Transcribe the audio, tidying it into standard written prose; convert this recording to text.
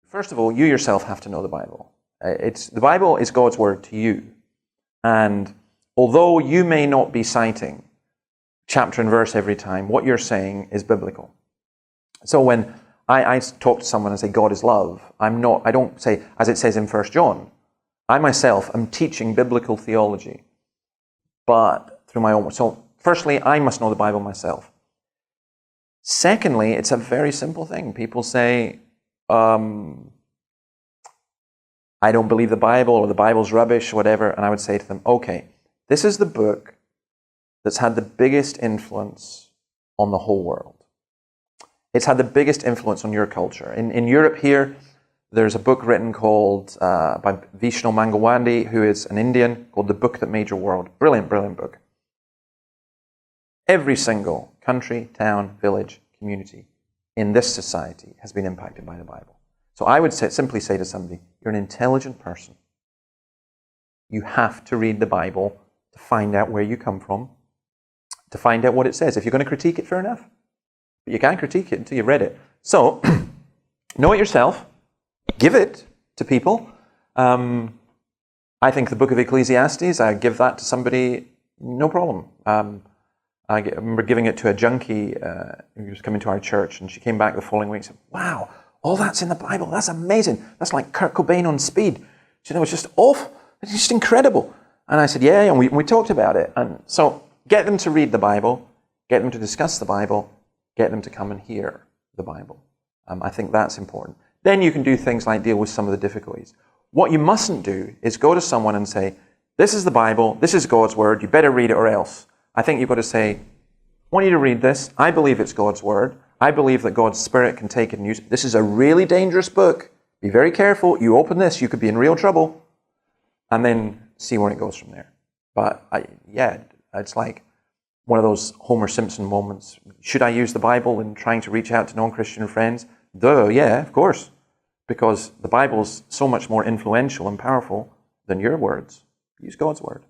first of all, you yourself have to know the Bible. The Bible is God's word to you. And although you may not be citing chapter and verse every time, what you're saying is biblical. So when I talk to someone and say God is love, I don't say, as it says in 1 John, I myself am teaching biblical theology, but through my own. So firstly, I must know the Bible myself. Secondly, it's a very simple thing. People say, I don't believe the Bible, or the Bible's rubbish, whatever. And I would say to them, okay, this is the book that's had the biggest influence on the whole world. It's had the biggest influence on your culture. In Europe here, there's a book written called, by Vishnu Mangalwandi, who is an Indian, called The Book That Made Your World. Brilliant, brilliant book. Every single country, town, village, community in this society has been impacted by the Bible. So I would simply say to somebody, you're an intelligent person. You have to read the Bible to find out where you come from, to find out what it says. If you're going to critique it, fair enough. But you can't critique it until you've read it. So, know it yourself. Give it to people. I think the book of Ecclesiastes, I give that to somebody, no problem. I remember giving it to a junkie who was coming to our church, and she came back the following week and said, wow, all that's in the Bible. That's amazing. That's like Kurt Cobain on speed. She said, it was just awful. It's just incredible. And I said, yeah, and we talked about it. And so get them to read the Bible, get them to discuss the Bible, get them to come and hear the Bible. I think that's important. Then you can do things like deal with some of the difficulties. What you mustn't do is go to someone and say, this is the Bible, this is God's word, you better read it or else. I think you've got to say, I want you to read this. I believe it's God's word. I believe that God's Spirit can take it and use it. This is a really dangerous book. Be very careful. You open this, you could be in real trouble. And then see where it goes from there. But it's like one of those Homer Simpson moments. Should I use the Bible in trying to reach out to non-Christian friends? Yeah, of course. Because the Bible's so much more influential and powerful than your words. Use God's word.